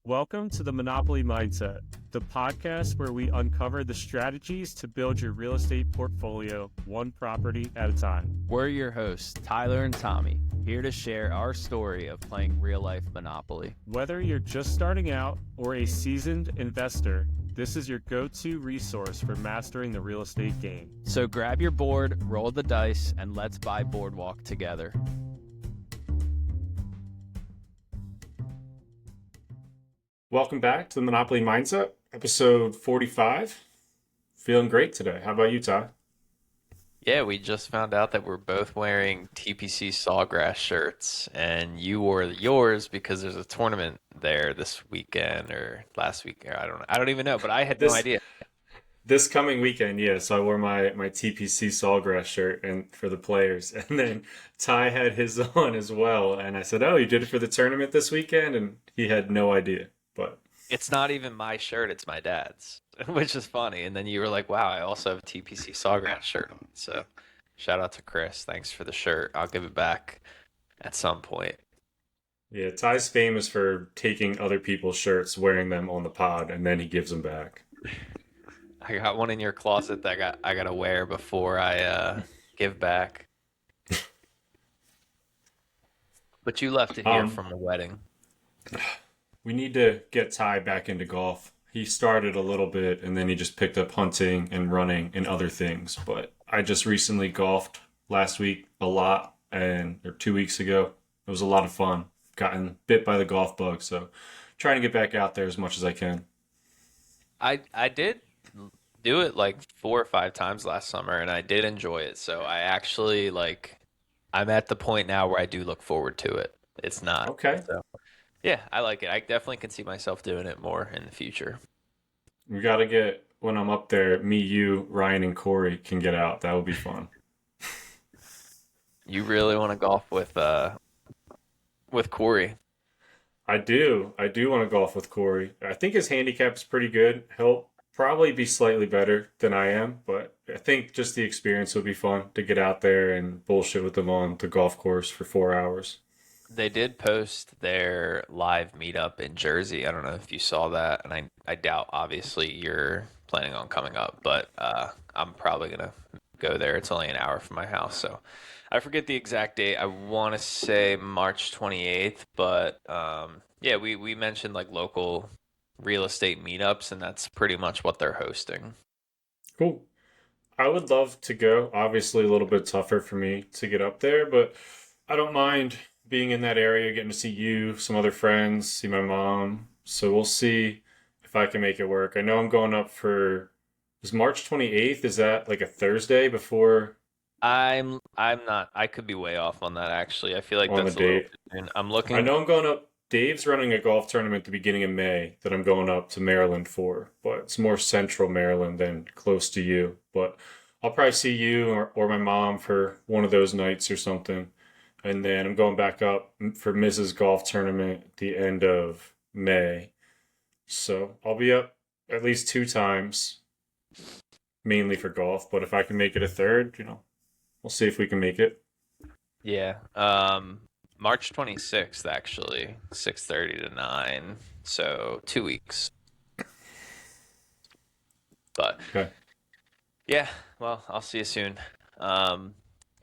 Welcome to the Monopoly Mindset, the podcast where we uncover the strategies to build your real estate portfolio one property at a time. We're your hosts, Tyler and Tommy, here to share our story of playing real-life Monopoly. Whether you're just starting out or a seasoned investor, this is your go-to resource for mastering the real estate game. So grab your board, roll the dice, and let's buy Boardwalk together. Welcome back to the Monopoly Mindset, episode 45. Feeling great today. How about you, Ty? Yeah, we just found out that we're both wearing TPC Sawgrass shirts, and you wore yours because there's a tournament there this weekend or last week. Or I don't even know, but I had no idea. This coming weekend, yeah. So I wore my TPC Sawgrass shirt and for the players, and then Ty had his on as well. And I said, "Oh, you did it for the tournament this weekend?" And he had no idea. But it's not even my shirt, it's my dad's, which is funny. And then you were like, wow, I also have a TPC Sawgrass shirt on. So shout out to Chris. Thanks for the shirt. I'll give it back at some point. yeah, Ty's famous for taking other people's shirts, wearing them on the pod, and then he gives them back. I got one in your closet that I gotta wear before I give back. But you left it here from the wedding. We need to get Ty back into golf. He started a little bit and then he just picked up hunting and running and other things. But I just recently golfed last week a lot or 2 weeks ago. It was a lot of fun. Gotten bit by the golf bug, so trying to get back out there as much as I can. I did do it like 4 or 5 times last summer and I did enjoy it. So I actually I'm at the point now where I do look forward to it. It's not. Okay. So, yeah, I like it. I definitely can see myself doing it more in the future. We got to get, when I'm up there, me, you, Ryan, and Corey can get out. That would be fun. You really want to golf with Corey? I do. I do want to golf with Corey. I think his handicap's pretty good. He'll probably be slightly better than I am, but I think just the experience would be fun to get out there and bullshit with him on the golf course for 4 hours. They did post their live meetup in Jersey. I don't know if you saw that, and I doubt, obviously, you're planning on coming up, but I'm probably going to go there. It's only an hour from my house, so I forget the exact date. I want to say March 28th, but yeah, we mentioned like local real estate meetups, and that's pretty much what they're hosting. Cool. I would love to go. Obviously, a little bit tougher for me to get up there, but I don't mind being in that area, getting to see you, some other friends, see my mom. So we'll see if I can make it work. I know I'm going up is March 28th? Is that like a Thursday before? I'm not. I could be way off on that actually. I feel like On that's the a little date. too soon. I'm looking. I know I'm going up. Dave's running a golf tournament at the beginning of May that I'm going up to Maryland for, but it's more central Maryland than close to you. But I'll probably see you or my mom for one of those nights or something. And then I'm going back up for Mrs. Golf Tournament at the end of May. So I'll be up at least 2 times, mainly for golf. But if I can make it a third, we'll see if we can make it. Yeah. March 26th, actually, 6:30 to 9. So 2 weeks. But Okay. yeah, well, I'll see you soon.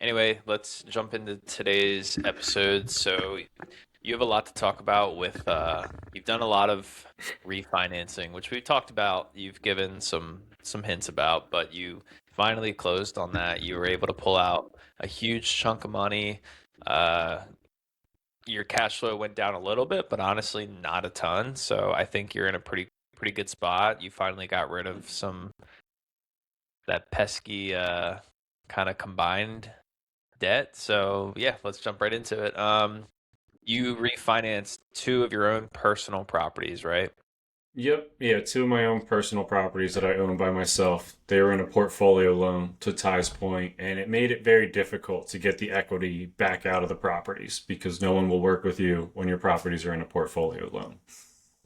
Anyway, let's jump into today's episode. So you have a lot to talk about with you've done a lot of refinancing, which we've talked about. You've given some hints about, but you finally closed on that. You were able to pull out a huge chunk of money. Your cash flow went down a little bit, but honestly not a ton. So I think you're in a pretty good spot. You finally got rid of that pesky kind of combined debt. So yeah, let's jump right into it. You refinanced 2 of your own personal properties, right? Yep. Yeah, 2 of my own personal properties that I own by myself. They were in a portfolio loan, to Ty's point, and it made it very difficult to get the equity back out of the properties because no one will work with you when your properties are in a portfolio loan.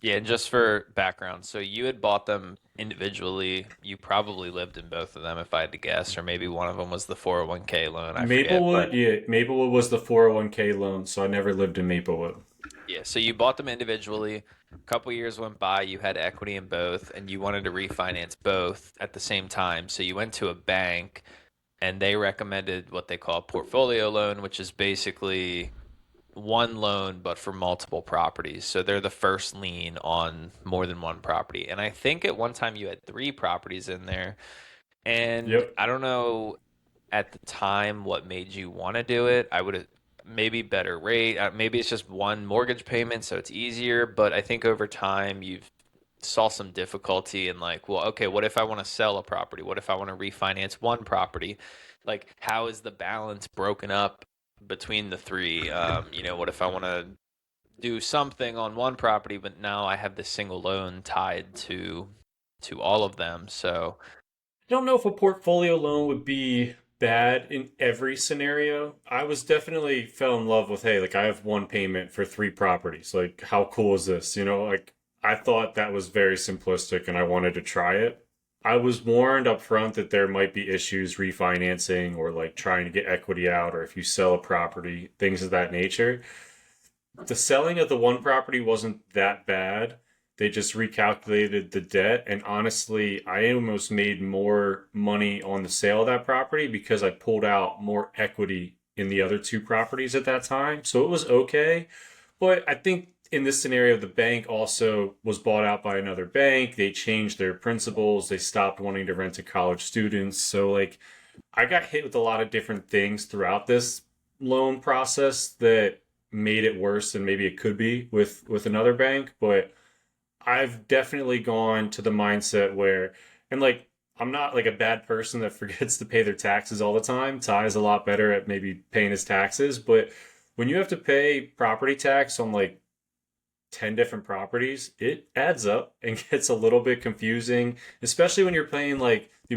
Yeah, and just for background, so you had bought them individually. You probably lived in both of them, if I had to guess, or maybe one of them was the 401k loan. I forget. Maplewood, yeah, Maplewood was the 401k loan, so I never lived in Maplewood. Yeah, so you bought them individually. A couple years went by, you had equity in both, and you wanted to refinance both at the same time. So you went to a bank, and they recommended what they call a portfolio loan, which is basically one loan but for multiple properties. So they're the first lien on more than one property. And I think at one time you had three properties in there. And Yep. I don't know at the time what made you want to do it. I would have maybe better rate. Maybe it's just one mortgage payment, so it's easier. But I think over time you've saw some difficulty in like, well, okay, what if I want to sell a property? What if I want to refinance one property? Like, how is the balance broken up between the three? What if I want to do something on one property, but now I have this single loan tied to all of them. So I don't know if a portfolio loan would be bad in every scenario. I was definitely fell in love with, hey, like I have one payment for three properties. Like, how cool is this? Like I thought that was very simplistic and I wanted to try it. I was warned up front that there might be issues refinancing or like trying to get equity out or if you sell a property, things of that nature. The selling of the one property wasn't that bad. They just recalculated the debt, and honestly, I almost made more money on the sale of that property because I pulled out more equity in the other two properties at that time. So it was okay. But I think in this scenario, the bank also was bought out by another bank. They changed their principles. They stopped wanting to rent to college students. So, like, I got hit with a lot of different things throughout this loan process that made it worse than maybe it could be with another bank. But I've definitely gone to the mindset where, and like, I'm not like a bad person that forgets to pay their taxes all the time. Ty is a lot better at maybe paying his taxes, but when you have to pay property tax on like 10 different properties, it adds up and gets a little bit confusing, especially when you're paying like the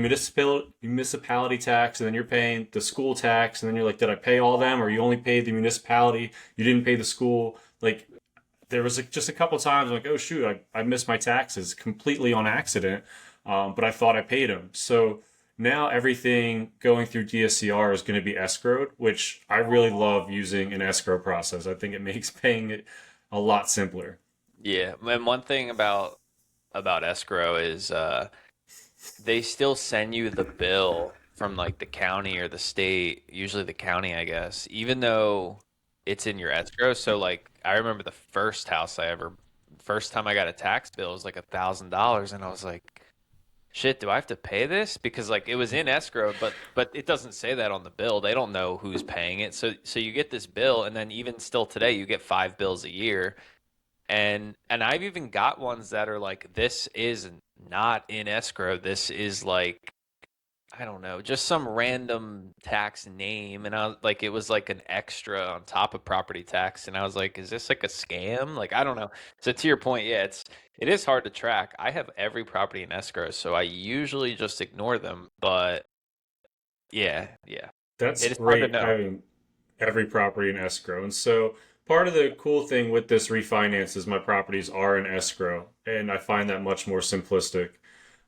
municipality tax and then you're paying the school tax and then you're like, did I pay all of them? Or you only paid the municipality, you didn't pay the school. Like there was just a couple times like, oh shoot, I missed my taxes completely on accident, but I thought I paid them. So now everything going through DSCR is going to be escrowed, which I really love using an escrow process. I think it makes paying it a lot simpler. yeah, and one thing about escrow is they still send you the bill from like the county or the state, usually the county, I guess, even though it's in your escrow. So like I remember first time I got a tax bill was like $1,000, and I was like, shit, do I have to pay this? Because like it was in escrow, but it doesn't say that on the bill. They don't know who's paying it. So you get this bill, and then even still today, you get five bills a year, and I've even got ones that are like, this is not in escrow. This is like, I don't know, just some random tax name. And I was like, it was like an extra on top of property tax. And I was like, is this like a scam? Like, I don't know. So to your point, yeah, it is hard to track. I have every property in escrow, so I usually just ignore them. But yeah, That's it is hard to great know. having every property in escrow. And so part of the cool thing with this refinance is my properties are in escrow, and I find that much more simplistic.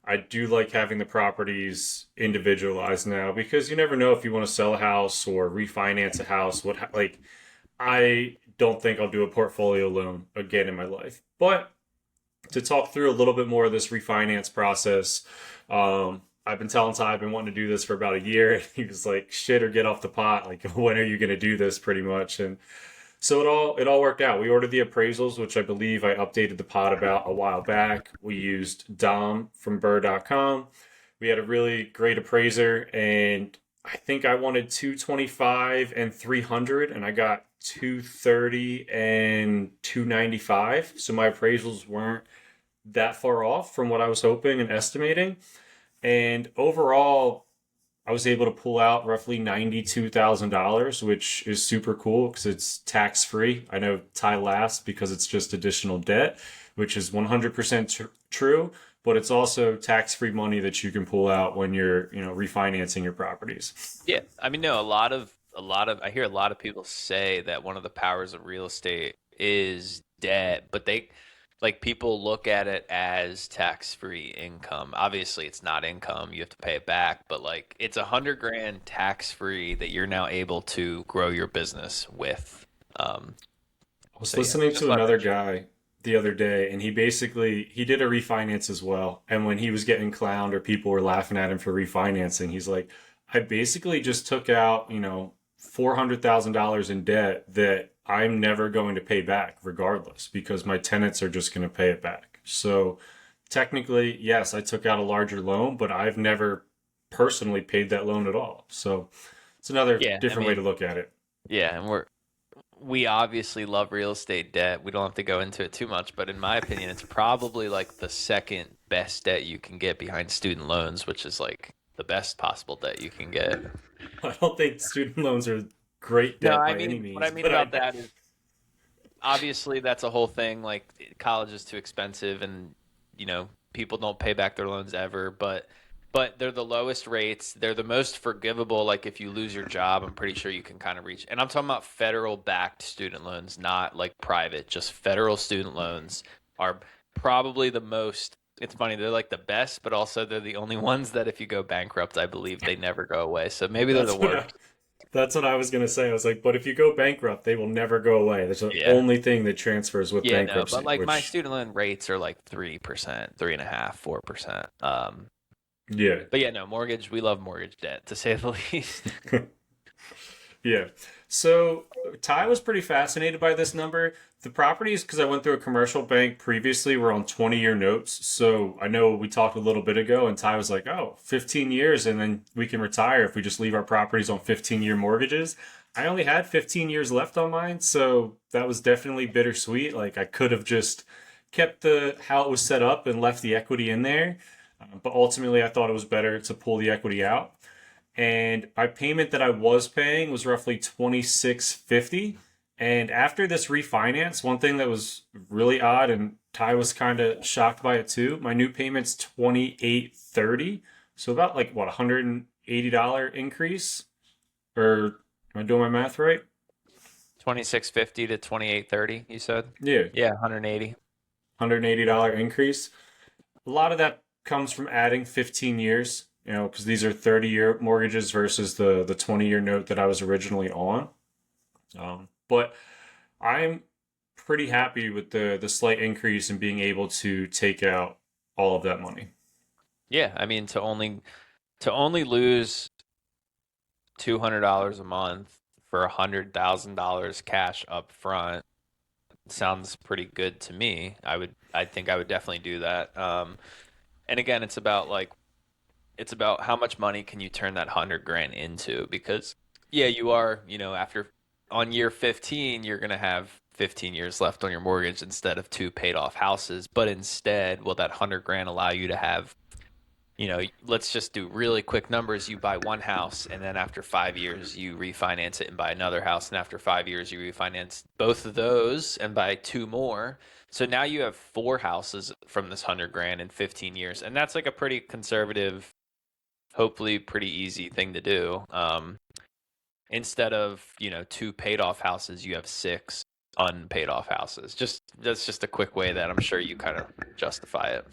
I do like having the properties individualized now because you never know if you want to sell a house or refinance a house. Like, I don't think I'll do a portfolio loan again in my life. But to talk through a little bit more of this refinance process, I've been telling Ty I've been wanting to do this for about a year. And he was like, "Shit, or get off the pot. Like, when are you going to do this?" Pretty much, and so it all worked out. We ordered the appraisals, which I believe I updated the pod about a while back. We used Dom from Burr.com. We had a really great appraiser, and I think I wanted 225 and 300, and I got 230 and 295. So my appraisals weren't that far off from what I was hoping and estimating. And overall, I was able to pull out roughly $92,000, which is super cool because it's tax free. I know Ty laughs because it's just additional debt, which is 100% true, but it's also tax free money that you can pull out when you're, refinancing your properties. Yeah, I mean, no, I hear a lot of people say that one of the powers of real estate is debt, but like people look at it as tax-free income. Obviously, it's not income; you have to pay it back. But like, it's 100 grand tax-free that you're now able to grow your business with. Um, I was So yeah, listening just to another leverage. guy the other day, and he did a refinance as well. And when he was getting clowned or people were laughing at him for refinancing, he's like, I basically just took out, $400,000 in debt that I'm never going to pay back regardless because my tenants are just going to pay it back. So technically, yes, I took out a larger loan, but I've never personally paid that loan at all. So it's another Yeah, I different way to mean, look at it. yeah, and we obviously love real estate debt. We don't have to go into it too much, but in my opinion, it's probably like the second best debt you can get behind student loans, which is like the best possible debt you can get. I don't think student loans are great No, debt I by any mean, what I means, mean but about I that is obviously that's a whole thing. Like college is too expensive, and people don't pay back their loans ever. But they're the lowest rates. They're the most forgivable. Like if you lose your job, I'm pretty sure you can kind of reach. And I'm talking about federal backed student loans, not like private. Just federal student loans are probably the most. It's funny, they're like the best, but also they're the only ones that if you go bankrupt, I believe they never go away. So maybe they're the that's what worst. I that's what I was gonna say. I was like, but if you go bankrupt, they will never go away. That's the Yeah. only thing that transfers with Yeah, no, but bankruptcy, like my which student loan rates are like 3%, 3.5, 4%. yeah. But yeah, no, mortgage, we love mortgage debt to say the least. Yeah. So Ty was pretty fascinated by this number. The properties, because I went through a commercial bank previously, were on 20-year notes. So I know we talked a little bit ago, and Ty was like, oh, 15 years, and then we can retire if we just leave our properties on 15-year mortgages. I only had 15 years left on mine, so that was definitely bittersweet. Like I could have just kept the how it was set up and left the equity in there. But ultimately, I thought it was better to pull the equity out, and my payment that I was paying was roughly 26.50. And after this refinance, one thing that was really odd, and Ty was kind of shocked by it too, my new payment's 28.30. So about like what, $180 increase? Or am I doing my math right? 2650 to 2830, you said? Yeah, Yeah, 180. $180 increase. A lot of that comes from adding 15 years, because these are 30-year mortgages versus the 20-year note that I was originally on. But I'm pretty happy with the slight increase in being able to take out all of that money. Yeah, I mean to only lose $200 a month for $100,000 cash up front sounds pretty good to me. I think I would definitely do that. And again, it's about how much money can you turn that 100 grand into, because yeah, you are, after on year 15 you're going to have 15 years left on your mortgage instead of two paid off houses, but instead will that 100 grand allow you to have, let's just do really quick numbers. You buy one house, and then after 5 years, you refinance it and buy another house. And after 5 years, you refinance both of those and buy two more. So now you have four houses from this 100 grand in 15 years. And that's like a pretty conservative, hopefully pretty easy thing to do. Instead of, two paid off houses, you have six unpaid off houses. That's just a quick way that I'm sure you kind of justify it.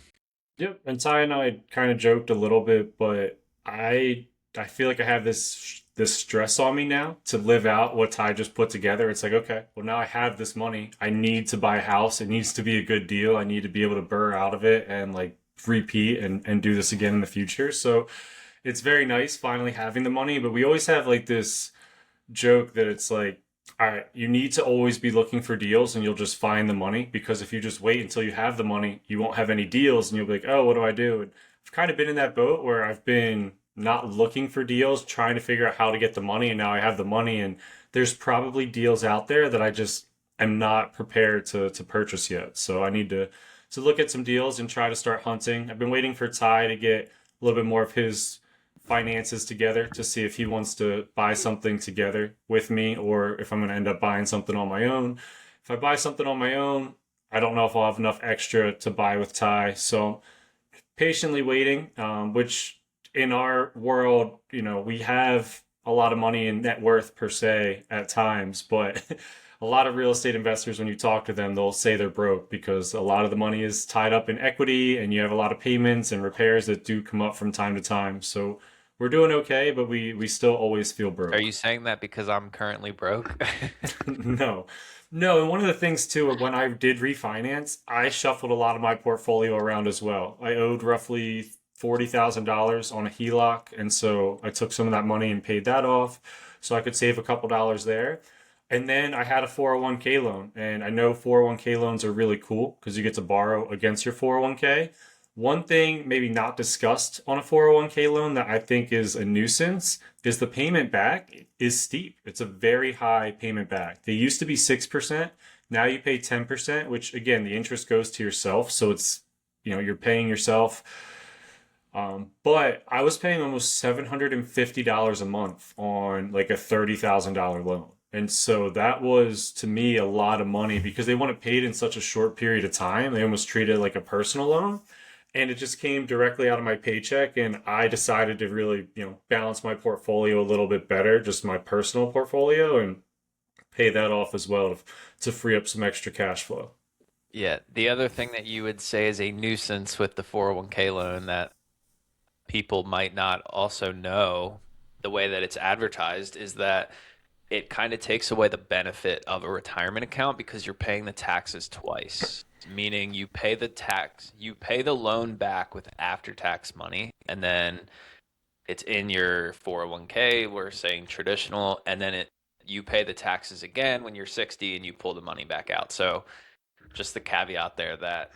Yep. And Ty and I kind of joked a little bit, but I feel like I have this stress on me now to live out what Ty just put together. It's like, okay, well now I have this money. I need to buy a house. It needs to be a good deal. I need to be able to burr out of it and like repeat and do this again in the future. So it's very nice finally having the money, but we always have like this joke that it's like, all right, you need to always be looking for deals and you'll just find the money, because if you just wait until you have the money, you won't have any deals and you'll be like, oh, what do I do? And I've kind of been in that boat where I've been not looking for deals, trying to figure out how to get the money, and now I have the money, and there's probably deals out there that I just am not prepared to purchase yet. So I need to look at some deals and try to start hunting. I've been waiting for Ty to get a little bit more of his finances together to see if he wants to buy something together with me or if I'm going to end up buying something on my own. If I buy something on my own, I don't know if I'll have enough extra to buy with Ty. So patiently waiting, which in our world, we have a lot of money in net worth per se at times, but a lot of real estate investors, when you talk to them, they'll say they're broke because a lot of the money is tied up in equity and you have a lot of payments and repairs that do come up from time to time. So we're doing okay, but we still always feel Are broke. you saying that because I'm currently broke? No, No, and one of the things too, when I did refinance, I shuffled a lot of my portfolio around as well. I owed roughly $40,000 on a HELOC, and so I took some of that money and paid that off, so I could save a couple dollars there. And then I had a 401k loan, and I know 401k loans are really cool because you get to borrow against your 401k. One thing maybe not discussed on a 401k loan that I think is a nuisance is the payment back is steep. It's a very high payment back. They used to be 6%. Now you pay 10%, which again, the interest goes to yourself. So you're paying yourself. But I was paying almost $750 a month on like a $30,000 loan. And so that was to me a lot of money because they want it paid in such a short period of time. They almost treat it like a personal loan, and it just came directly out of my paycheck, and I decided to really balance my portfolio a little bit better, just my personal portfolio, and pay that off as well to free up some extra cash flow. Yeah, the other thing that you would say is a nuisance with the 401k loan that people might not also know the way that it's advertised is that it kind of takes away the benefit of a retirement account because you're paying the taxes twice. Meaning you pay the loan back with after tax money, and then it's in your 401k, we're saying traditional, and then you pay the taxes again when you're 60 and you pull the money back out. So just the caveat there that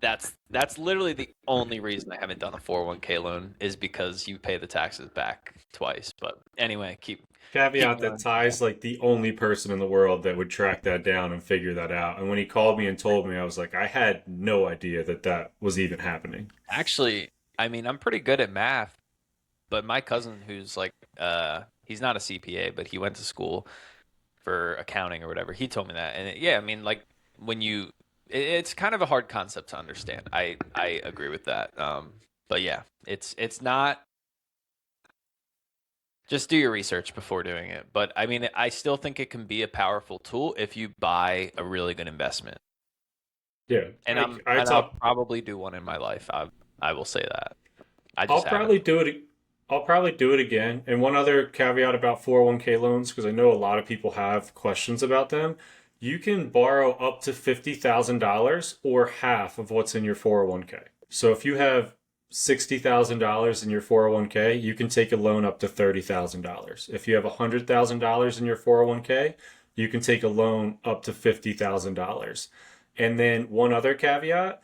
that's literally the only reason I haven't done a 401k loan is because you pay the taxes back twice. But anyway, keep Caveat that going. Ty's like the only person in the world that would track that down and figure that out. And when he called me and told me, I was like, I had no idea that that was even happening. Actually, I mean, I'm pretty good at math, but my cousin who's like he's not a CPA, but he went to school for accounting or whatever. He told me that. And yeah, I mean, like when it's kind of a hard concept to understand. I agree with that. But yeah, it's not. Just do your research before doing it. But I mean, I still think it can be a powerful tool if you buy a really good investment. Yeah, And I I'll talk. probably do one in my life. I will say that. I I'll just haven't. probably do it. I'll probably do it again. And one other caveat about 401k loans, because I know a lot of people have questions about them. You can borrow up to $50,000 or half of what's in your 401k. So if you have $60,000 in your 401k, you can take a loan up to $30,000. If you have $100,000 in your 401k, you can take a loan up to $50,000. And then one other caveat,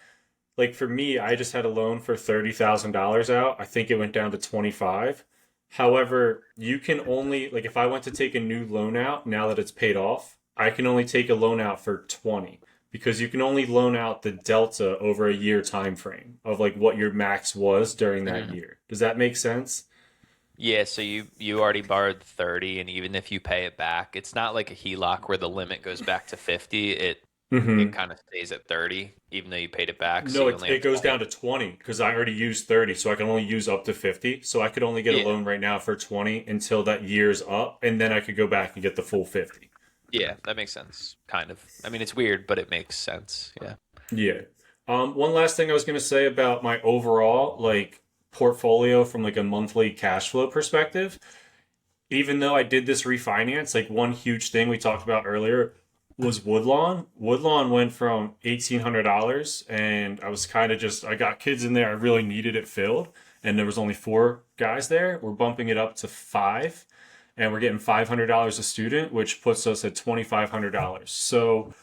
like for me, I just had a loan for $30,000 out. I think it went down to 25. However, you can only like if I went to take a new loan out now that it's paid off, I can only take a loan out for 20 because you can only loan out the delta over a year time frame of like what your max was during that Mhm. year. Does that make sense? Yeah, so you already borrowed 30, and even if you pay it back, it's not like a HELOC where the limit goes back to 50. It Mm-hmm. kind of stays at 30, even though you paid it back, so No, you it, only have it to goes pay. down to 20 because I already used 30, so I can only use up to 50. So I could only get a Yeah, loan right now for 20 until that year's up, and then I could go back and get the full 50. yeah, that makes sense. Kind of. I mean, it's weird, but it makes sense. Yeah. Yeah. One last thing I was going to say about my overall like portfolio from like a monthly cash flow perspective. Even though I did this refinance, like one huge thing we talked about earlier was Woodlawn. Woodlawn went from $1,800, and I was kind of just I got kids in there. I really needed it filled, and there was only four guys there. We're bumping it up to five, and we're getting $500 a student, which puts us at $2,500. So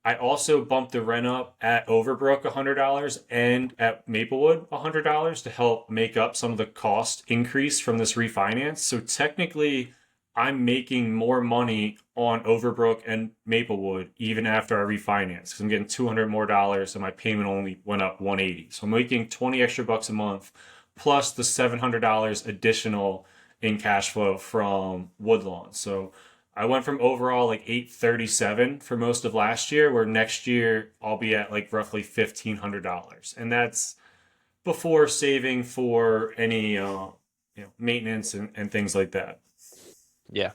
I also bumped the rent up at Overbrook $100 and at Maplewood $100 to help make up some of the cost increase from this refinance. So technically, I'm making more money on Overbrook and Maplewood even after I refinance because I'm getting 200 more dollars and my payment only went up 180. So I'm making 20 extra bucks a month plus the $700 additional in cash flow from Woodlawn. So I went from overall like 837 for most of last year, where next year I'll be at like roughly $1,500, and that's before saving for any maintenance and things like that. Yeah.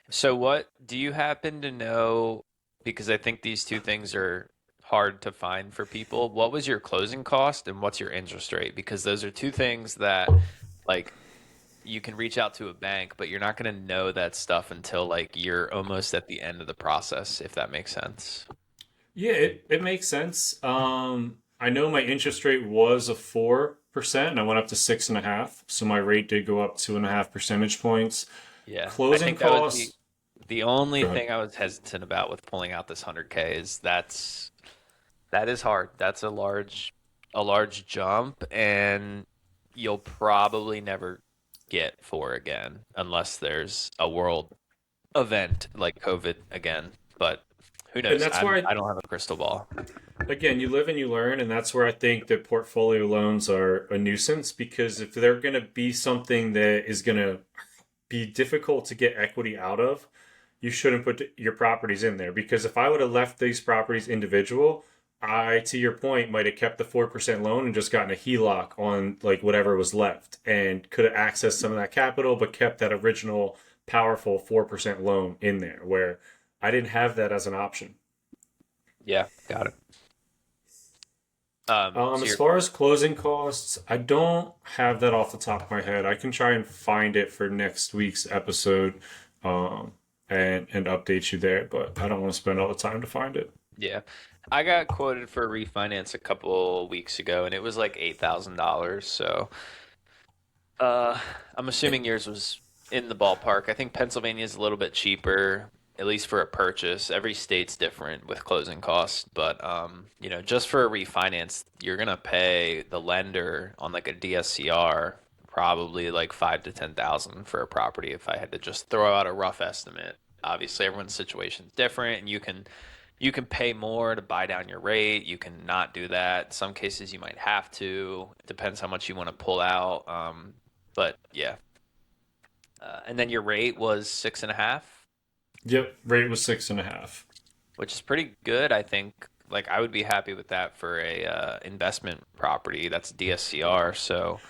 So what do you happen to know, because I think these two things are hard to find for people. What was your closing cost and what's your interest rate? Because those are two things that like you can reach out to a bank, but you're not going to know that stuff until like you're almost at the end of the process, if that makes sense. Yeah, it makes sense. I know my interest rate was a 4%, and I went up to 6.5. So my rate did go up 2.5 percentage points. Yeah, I Closing think that was the costs. the only Go ahead. thing I was hesitant about with pulling out this 100K is that is hard. That's a large jump, and you'll probably never get four again unless there's a world event like COVID again. But who And knows? that's where I don't have a crystal ball. again, you live and you learn, and that's where I think that portfolio loans are a nuisance because if they're going to be something that is going to be difficult to get equity out of, you shouldn't put your properties in there. Because if I would have left these properties individual, I, to your point, might have kept the 4% loan and just gotten a HELOC on like whatever was left and could have accessed some of that capital, but kept that original powerful 4% loan in there where I didn't have that as an option. Yeah, got it. So As you're far as closing costs, I don't have that off the top of my head. I can try and find it for next week's episode, um, and update you there, but I don't want to spend all the time to find it. yeah. I got quoted for a refinance a couple weeks ago, and it was like $8,000. So I'm assuming yours was in the ballpark. I think Pennsylvania is a little bit cheaper, at least for a purchase. Every state's different with closing costs, but just for a refinance, you're gonna pay the lender on like a DSCR probably like 5 to 10,000 for a property. If I had to just throw out a rough estimate, obviously everyone's situation is different, and you can pay more to buy down your rate. You can not do that. In some cases, you might have to. It depends how much you want to pull out. But yeah, and then your rate was 6.5, Yep, rate was 6.5. which is pretty good, I think. Like I would be happy with that for a investment property. That's DSCR. So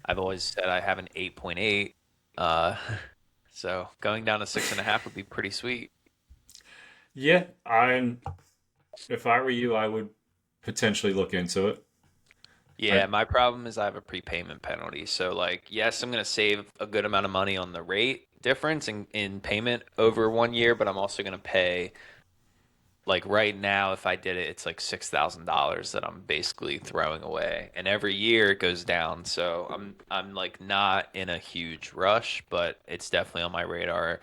I've always said I have an 8.8. Uh, so going down to 6.5 would be pretty sweet. Yeah, I'm. If I were you, I would potentially look into it. Yeah, I my problem is I have a prepayment penalty. So like, yes, I'm gonna save a good amount of money on the rate difference in payment over 1 year, but I'm also gonna pay like right now if I did it, it's like $6,000 that I'm basically throwing away. And every year it goes down. So I'm like not in a huge rush, but it's definitely on my radar.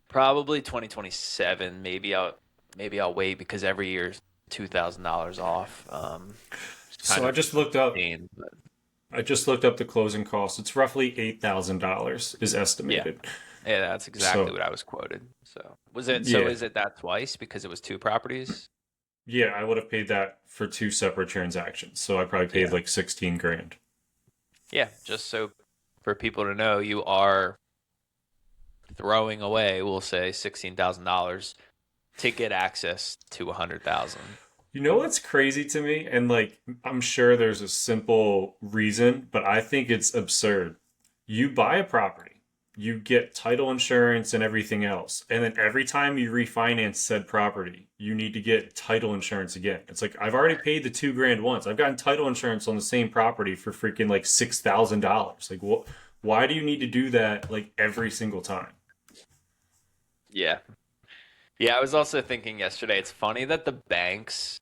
Probably 2027. Maybe I'll wait because every year's $2,000 off. It's kind so I of just looked up. insane. I just looked up the closing costs. It's roughly $8,000 is Yeah, estimated. yeah, that's exactly So what I was quoted. So was it? So yeah, is it that twice because it was two properties? yeah, I would have paid that for two separate transactions. So I probably paid Yeah, like 16 grand. yeah. Just so for people to know, you are throwing away, we'll say $16,000 to get access to 100,000. You know what's crazy to me? And like, I'm sure there's a simple reason, but I think it's absurd. You buy a property, you get title insurance and everything else. And then every time you refinance said property, you need to get title insurance again. It's like, I've already paid the 2 grand once. I've gotten title insurance on the same property for freaking like $6,000. Like, what? Why do you need to do that like every single time? Yeah, yeah. I was also thinking yesterday. It's funny that the banks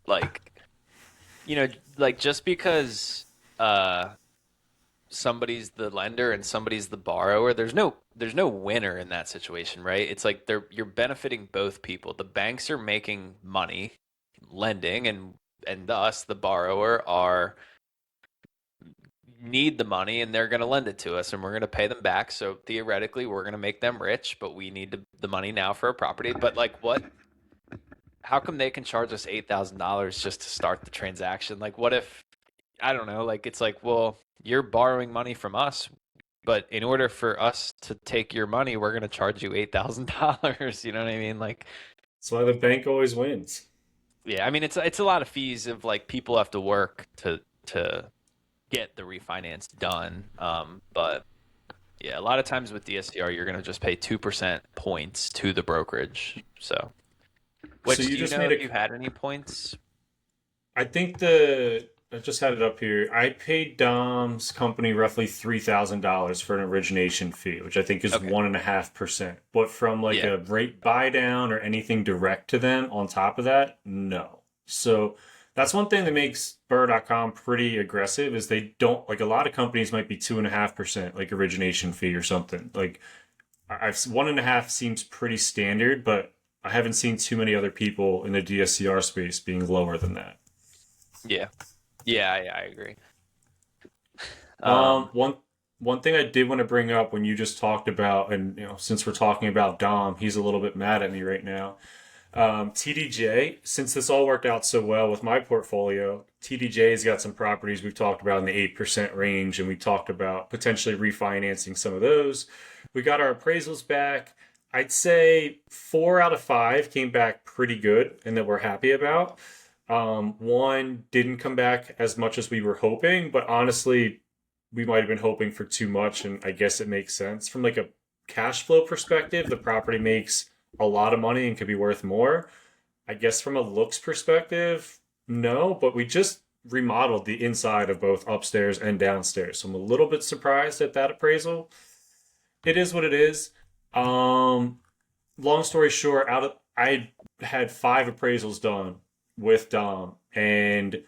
like you know like just because uh somebody's the lender and somebody's the borrower, there's no winner in that situation, right? It's like you're benefiting both people. The banks are making money lending, and thus the borrower are need the money, and they're going to lend it to us, and we're going to pay them back. So theoretically we're going to make them rich, but we need the money now for a property. But like, what how come they can charge us $8,000 just to start the transaction? Like, what if, I don't know, like, it's like, well, you're borrowing money from us, but in order for us to take your money, we're going to charge you $8,000. You know what I mean? Like, That's why the bank always wins. yeah, I mean, it's a lot of fees of like people have to work to get the refinance done. But yeah, a lot of times with DSCR, you're going to just pay 2% points to the brokerage. So Which you do you just know made if a you had any points? I think the I just had it up here. I paid Dom's company roughly $3,000 for an origination fee, which I think is Okay. 1.5%. But from like Yeah. a rate buy down or anything direct to them on top of that, no. So that's one thing that makes Burr.com pretty aggressive is they don't like a lot of companies might be 2.5% like origination fee or something. Like I've 1.5 seems pretty standard, but I haven't seen too many other people in the DSCR space being lower than that. Yeah. Yeah, I agree. Um, Um, one one thing I did want to bring up when you just talked about, and since we're talking about Dom, he's a little bit mad at me right now. TDJ, since this all worked out so well with my portfolio, TDJ's got some properties we've talked about in the 8% range, and we talked about potentially refinancing some of those. We got our appraisals back. I'd say 4 out of 5 came back pretty good and that we're happy about. One didn't come back as much as we were hoping, but honestly, we might have been hoping for too much, and I guess it makes sense. From like a cash flow perspective, the property makes a lot of money and could be worth more. I guess from a looks perspective, no, but we just remodeled the inside of both upstairs and downstairs. So I'm a little bit surprised at that appraisal. It is what it is. Um, Long story short, out of I had 5 appraisals done with Dom, and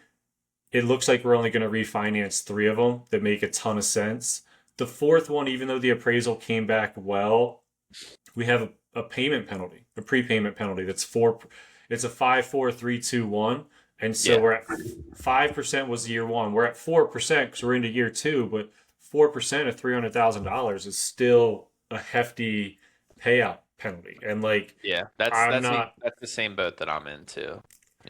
it looks like we're only going to refinance 3 of them that make a ton of sense. The fourth one, even though the appraisal came back well, we have a payment penalty, a prepayment penalty that's four. It's a 5, 4, 3, 2, 1, and so yeah. we're at 5% was year one. We're at 4% because we're into year two, but 4% of $300,000 is still a hefty payout penalty, and like Yeah. That's I'm that's the not that's the same boat that I'm in too.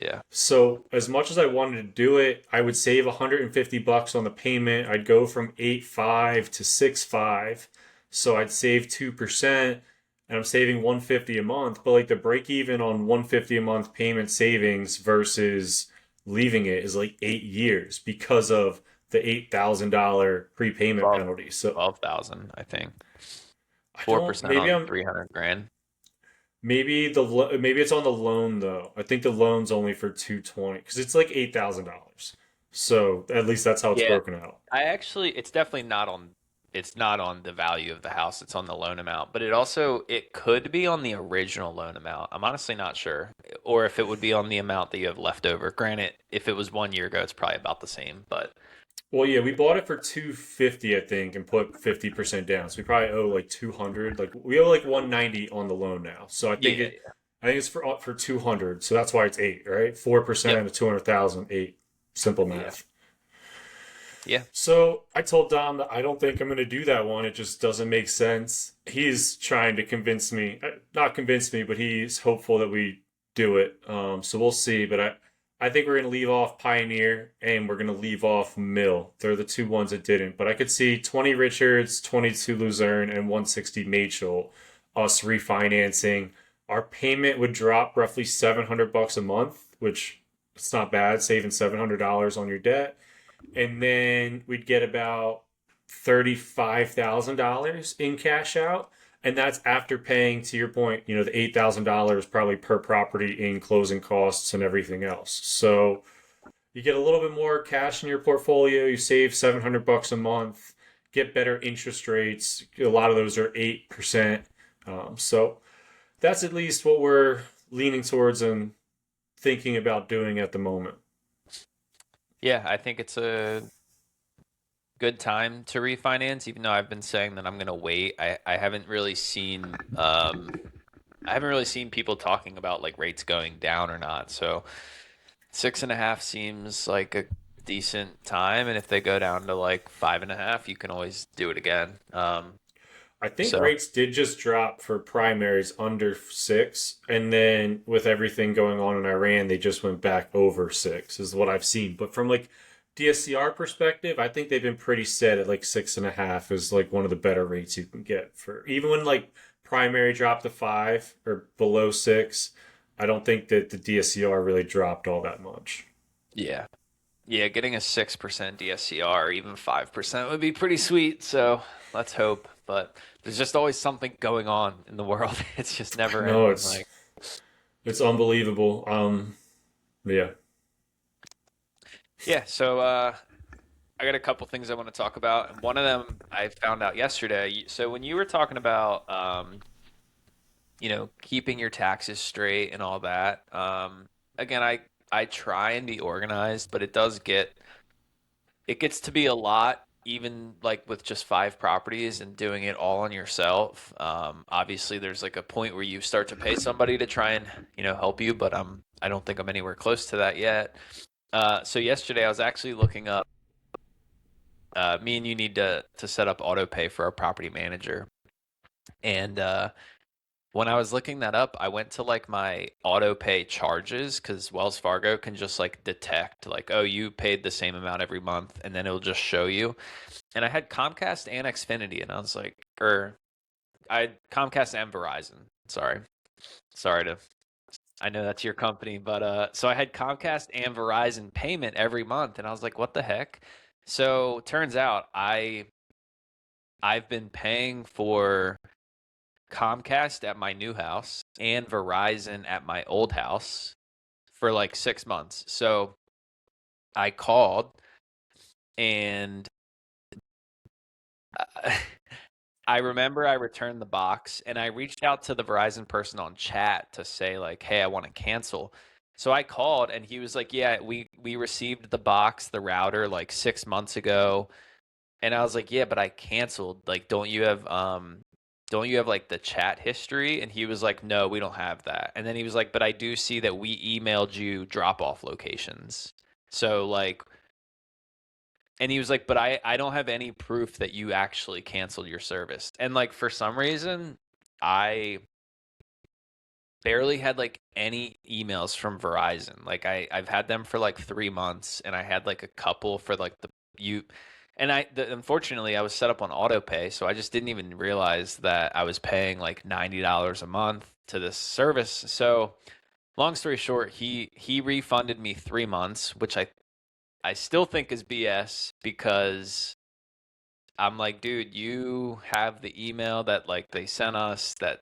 Yeah. so as much as I wanted to do it, I would save $150 on the payment. I'd go from 8.5 to 6.5. So I'd save 2% and I'm saving 150 a month. But like the break even on 150 a month payment savings versus leaving it is like 8 years because of the $8,000 prepayment 12 penalty. So 12,000, I think. I don't 4% maybe on I'm 300 grand. maybe it's on the loan though. I think the loan's only for 220 because it's like $8,000. So at least that's how it's Yeah. broken out. I actually it's definitely not on the value of the house, it's on the loan amount, but it could be on the original loan amount. I'm honestly not sure. Or if it would be on the amount that you have left over. Granted, if it was 1 year ago, it's probably about the same, but Well, yeah, we bought it for 250, I think, and put 50% down. So we probably owe like 200. Like we owe like 190 on the loan now. So yeah, yeah. I think it's for 200. So that's why it's 8, right? 4% Yep. of 200,000, 8. Simple Yeah. math. Yeah. So I told Dom that I don't think I'm going to do that one. It just doesn't make sense. He's trying to convince me, not convince me, but he's hopeful that we do it. So we'll see. But I think we're going to leave off Pioneer and we're going to leave off Mill. They're the two ones that didn't. But I could see 20 Richards, 22 Luzerne, and 160 Machel us refinancing. Our payment would drop roughly $700 a month, which it's not bad, saving $700 on your debt, and then we'd get about $35,000 in cash out. And that's after paying, to your point, the $8,000 probably per property in closing costs and everything else. So you get a little bit more cash in your portfolio. You save $700 a month, get better interest rates. A lot of those are 8%. So that's at least what we're leaning towards and thinking about doing at the moment. Yeah, I think it's a good time to refinance, even though I've been saying that I'm gonna wait. I haven't really seen people talking about like rates going down or not. So 6.5 seems like a decent time, and if they go down to like 5.5, you can always do it again. I think So rates did just drop for primaries under 6, and then with everything going on in Iran, they just went back over 6, is what I've seen. But from like DSCR perspective, I think they've been pretty set at like 6.5 is like one of the better rates you can get for even when like primary dropped to 5 or below 6. I don't think that the DSCR really dropped all that much. yeah, yeah, getting a 6% DSCR or even 5% would be pretty sweet. So let's hope. But there's just always something going on in the world. It's just never No, ending. it's unbelievable. Yeah. Yeah, so I got a couple things I want to talk about, and one of them I found out yesterday. So when you were talking about, keeping your taxes straight and all that, again, I try and be organized, but it gets to be a lot, even like with just five properties and doing it all on yourself. Obviously, there's like a point where you start to pay somebody to try and help you, but I don't think I'm anywhere close to that yet. So yesterday I was actually looking up. Me and you need to set up auto pay for our property manager. And when I was looking that up, I went to like my auto pay charges because Wells Fargo can just like detect like, oh, you paid the same amount every month, and then it'll just show you. And I had Comcast and Xfinity, and I was like, I had Comcast and Verizon. Sorry to. I know that's your company, but so I had Comcast and Verizon payment every month, and I was like, what the heck? So turns out I've been paying for Comcast at my new house and Verizon at my old house for like 6 months. So I called and I remember I returned the box and I reached out to the Verizon person on chat to say like, "Hey, I want to cancel." So I called and he was like, "Yeah, we received the box, the router like 6 months ago." And I was like, "Yeah, but I canceled. Like, don't you have like the chat history?" And he was like, "No, we don't have that." And then he was like, "But I do see that we emailed you drop-off locations." So like, and he was like, "But I don't have any proof that you actually canceled your service." And like for some reason, I barely had like any emails from Verizon. Like I've had them for like 3 months, and I had like a couple for like you. And unfortunately I was set up on auto pay, so I just didn't even realize that I was paying like $90 a month to this service. So long story short, he refunded me 3 months, which I still think is BS because I'm like, dude, you have the email that like they sent us that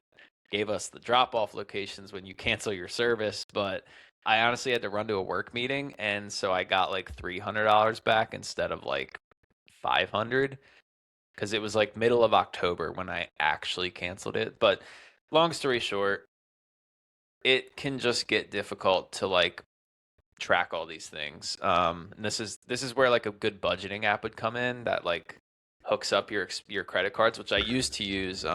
gave us the drop off locations when you cancel your service, but I honestly had to run to a work meeting, and so I got like $300 back instead of like 500 because it was like middle of October when I actually canceled it. But long story short, it can just get difficult to like track all these things. And this is where like a good budgeting app would come in that like hooks up your credit cards, which I used to use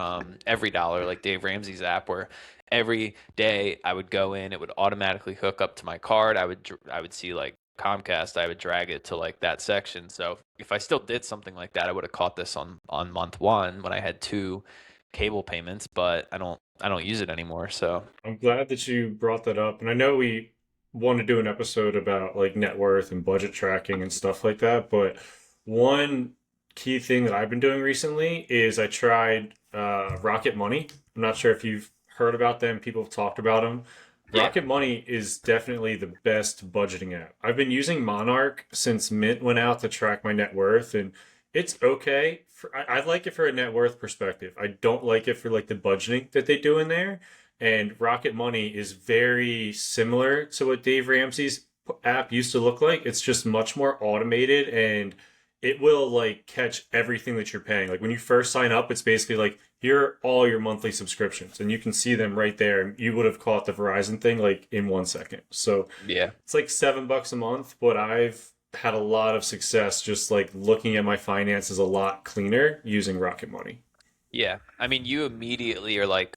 every dollar, like Dave Ramsey's app, where every day I would go in, it would automatically hook up to my card. I would see like Comcast, I would drag it to like that section. So if I still did something like that, I would have caught this on month one when I had two cable payments, but I don't use it anymore. So I'm glad that you brought that up. And I know we want to do an episode about like net worth and budget tracking and stuff like that. But one key thing that I've been doing recently is I tried Rocket Money. I'm not sure if you've heard about them. People have talked about them. yeah, Rocket Money is definitely the best budgeting app. I've been using Monarch since Mint went out to track my net worth, and it's okay. I like it for a net worth perspective. I don't like it for like the budgeting that they do in there. And Rocket Money is very similar to what Dave Ramsey's app used to look like. It's just much more automated, and it will like catch everything that you're paying. Like when you first sign up, it's basically like here are all your monthly subscriptions, and you can see them right there. You would have caught the Verizon thing like in 1 second. So yeah. it's like $7 a month, but I've had a lot of success just like looking at my finances a lot cleaner using Rocket Money. Yeah. I mean, you immediately are like,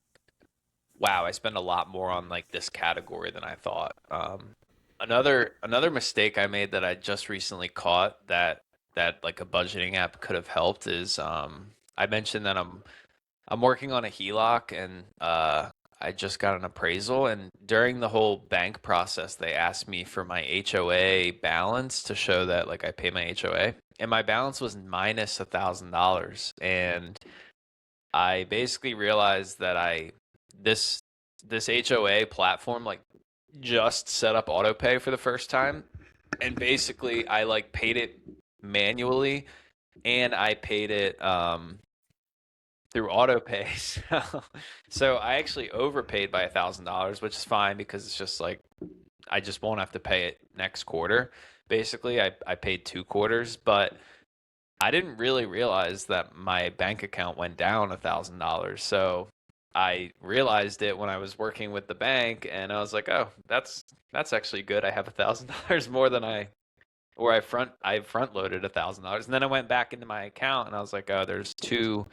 wow, I spend a lot more on like this category than I thought. Another mistake I made that I just recently caught that like a budgeting app could have helped is I mentioned that I'm working on a HELOC, and I just got an appraisal, and during the whole bank process they asked me for my HOA balance to show that like I pay my HOA, and my balance was minus $1,000. And I basically realized that I this this HOA platform like just set up auto pay for the first time, and basically I like paid it manually, and I paid it through auto pay. So I actually overpaid by $1,000, which is fine because it's just like I just won't have to pay it next quarter. basically. I paid 2 quarters, but I didn't really realize that my bank account went down $1,000. So I realized it when I was working with the bank, and I was like, oh, that's actually good. I have $1,000 more than I front loaded $1,000, and then I went back into my account, and I was like, oh, there's two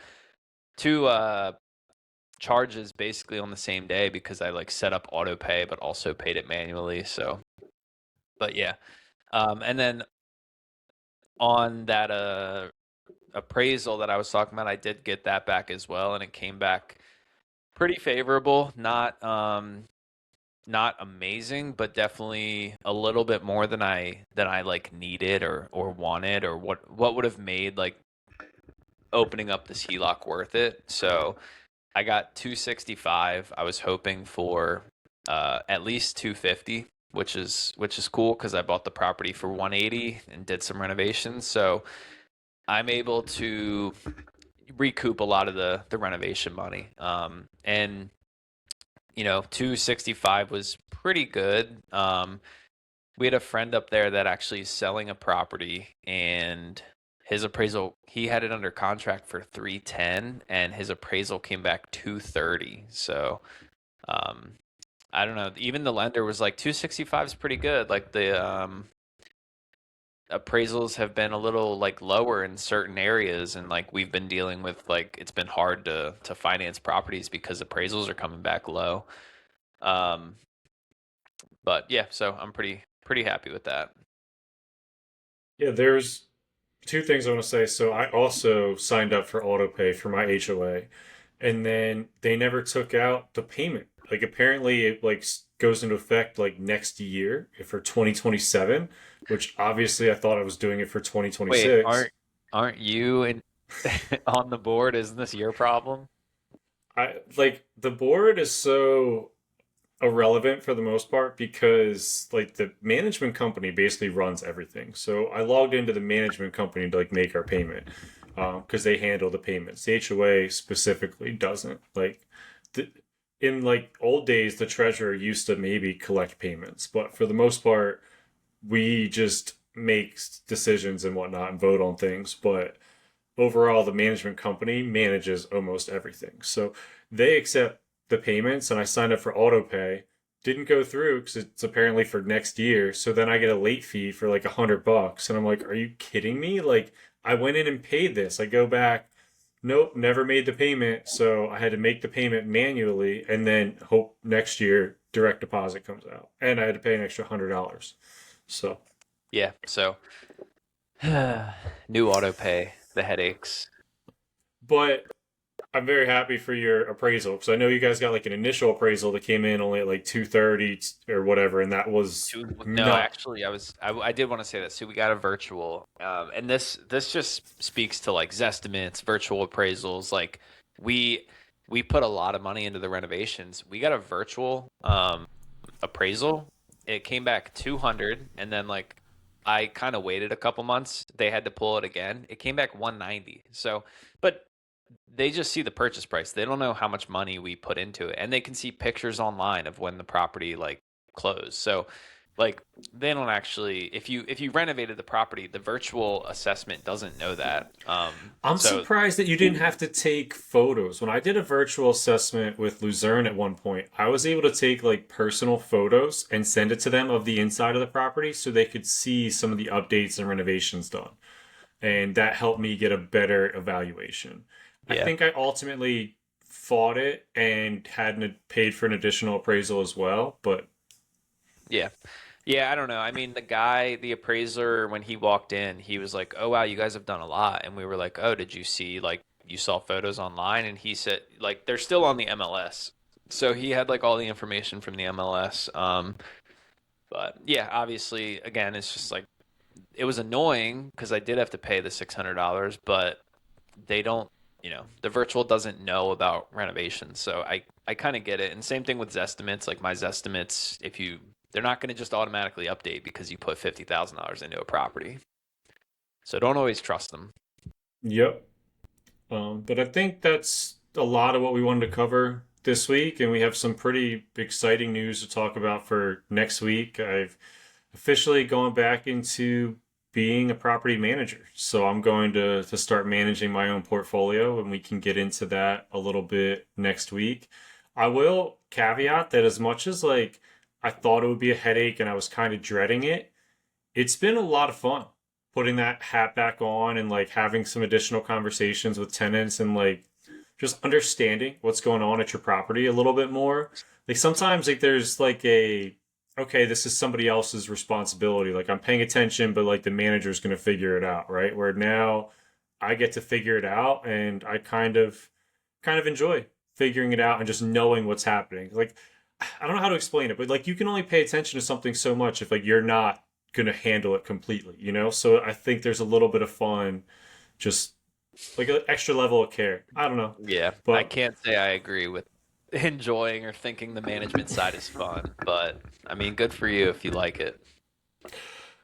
charges basically on the same day because I like set up auto pay, but also paid it manually. So, but yeah, and then on that appraisal that I was talking about, I did get that back as well, and it came back pretty favorable. Not amazing, but definitely a little bit more than I like needed or wanted, or what would have made like opening up this HELOC worth it. So I got 265. I was hoping for at least 250, which is cool because I bought the property for 180 and did some renovations. So I'm able to recoup a lot of the renovation money. And 265 was pretty good. We had a friend up there that actually is selling a property, and his appraisal, he had it under contract for 310, and his appraisal came back 230. So um, I don't know. Even the lender was like 265 is pretty good. Like the appraisals have been a little like lower in certain areas, and like we've been dealing with like it's been hard to finance properties because appraisals are coming back low. Um, but yeah, so I'm pretty happy with that. Yeah, there's two things I want to say. So I also signed up for auto pay for my HOA, and then they never took out the payment. Like apparently it like goes into effect like next year for 2027, which obviously I thought I was doing it for Wait, 2026. aren't you in on the board? Isn't this your problem? I like the board is so irrelevant for the most part because like the management company basically runs everything. So I logged into the management company to like make our payment because they handle the payments. The HOA specifically doesn't. Like the, in like old days, the treasurer used to maybe collect payments, but for the most part, we just make decisions and whatnot and vote on things. But overall, the management company manages almost everything. So they accept the payments, and I signed up for auto pay. Didn't go through because it's apparently for next year. So then I get a late fee for like $100, and I'm like, "Are you kidding me?" Like I went in and paid this. I go back, nope, never made the payment. So I had to make the payment manually, and then hope next year direct deposit comes out, and I had to pay an extra $100. So Yeah, so new auto pay, the headaches. but I'm very happy for your appraisal because I know you guys got like an initial appraisal that came in only at like 230 or whatever, and that was No, not. actually, I did want to say that. So we got a virtual, and this just speaks to like Zestimates, virtual appraisals. Like we we put a lot of money into the renovations. We got a virtual appraisal. It came back 200, and then like I kind of waited a couple months. They had to pull it again. It came back 190. So, but they just see the purchase price. They don't know how much money we put into it, and they can see pictures online of when the property like closed. So, like they don't actually if you renovated the property, the virtual assessment doesn't know that. I'm So surprised that you didn't have to take photos. When I did a virtual assessment with Luzerne at one point, I was able to take like personal photos and send it to them of the inside of the property so they could see some of the updates and renovations done. And that helped me get a better evaluation. I yeah, think I ultimately fought it and hadn't paid for an additional appraisal as well, but yeah. Yeah, I don't know. I mean, the appraiser, when he walked in, he was like, "Oh wow, you guys have done a lot." And we were like, "Oh, did you see like you saw photos online?" And he said like they're still on the MLS. So he had like all the information from the MLS. But yeah, obviously, again, it's just like it was annoying because I did have to pay the $600, but they don't, the virtual doesn't know about renovations. So I kind of get it. And same thing with Zestimates. Like my Zestimates, they're not going to just automatically update because you put $50,000 into a property. So don't always trust them. yep. But I think that's a lot of what we wanted to cover this week, and we have some pretty exciting news to talk about for next week. I've officially going back into being a property manager. So I'm going to start managing my own portfolio, and we can get into that a little bit next week. I will caveat that as much as like I thought it would be a headache and I was kind of dreading it, it's been a lot of fun putting that hat back on and like having some additional conversations with tenants and like just understanding what's going on at your property a little bit more. Like sometimes like there's like a okay, this is somebody else's responsibility. Like I'm paying attention, but like the manager's going to figure it out, right? Where now I get to figure it out and I kind of enjoy figuring it out and just knowing what's happening. Like I don't know how to explain it, but like you can only pay attention to something so much if like you're not going to handle it completely, you know? So I think there's a little bit of fun just like an extra level of care. I don't know. Yeah, I But can't say I agree with enjoying or thinking the management side is fun, but I mean, good for you if you like it. I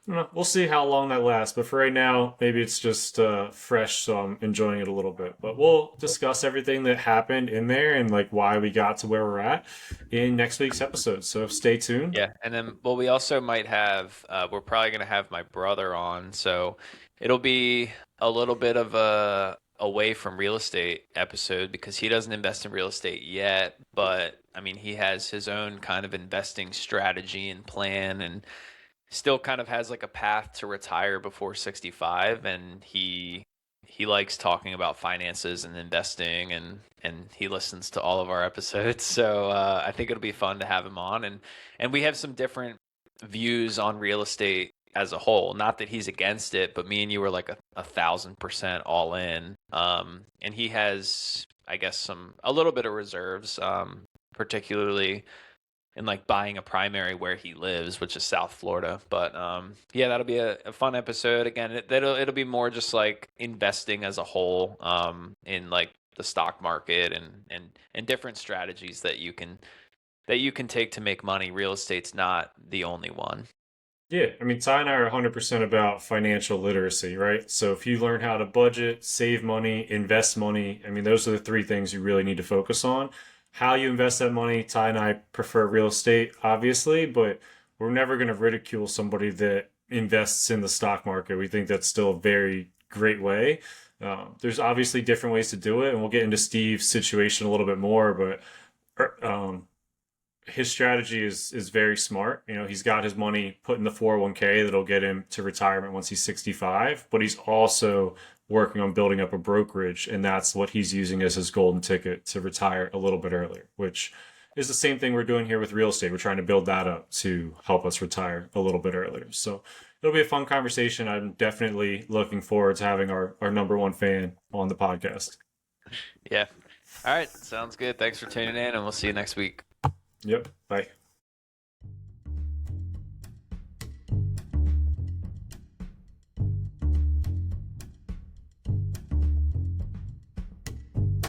don't know. We'll see how long that lasts. But for right now, maybe it's just fresh, so I'm enjoying it a little bit. But we'll discuss everything that happened in there and like why we got to where we're at in next week's episode. So stay tuned. Yeah, and then well, we also might have we're probably gonna have my brother on, so it'll be a little bit of a away from real estate episode because he doesn't invest in real estate yet, but I mean he has his own kind of investing strategy and plan and still kind of has like a path to retire before 65, and he likes talking about finances and investing, and he listens to all of our episodes. So I think it'll be fun to have him on, and we have some different views on real estate as a whole. Not that he's against it, but me and you were like a 1,000% all in. And he has, I guess, a little bit of reserves, particularly and like buying a primary where he lives, which is South Florida. But yeah, that'll be a fun episode. Again, it'll be more just like investing as a whole, in like the stock market and different strategies that you can take to make money. Real estate's not the only one. Yeah, I mean, Ty and I are 100% about financial literacy, right? So if you learn how to budget, save money, invest money, I mean, those are the three things you really need to focus on. How you invest that money, Ty and I prefer real estate, obviously, but we're never going to ridicule somebody that invests in the stock market. We think that's still a very great way. There's obviously different ways to do it, and we'll get into Steve's situation a little bit more, but his strategy is very smart. You know, he's got his money put in the 401k that'll get him to retirement once he's 65, but he's also working on building up a brokerage, and that's what he's using as his golden ticket to retire a little bit earlier, which is the same thing we're doing here with real estate. We're trying to build that up to help us retire a little bit earlier. So it'll be a fun conversation. I'm definitely looking forward to having our number one fan on the podcast. Yeah. All right. Sounds good. Thanks for tuning in, and we'll see you next week. Yep. Bye.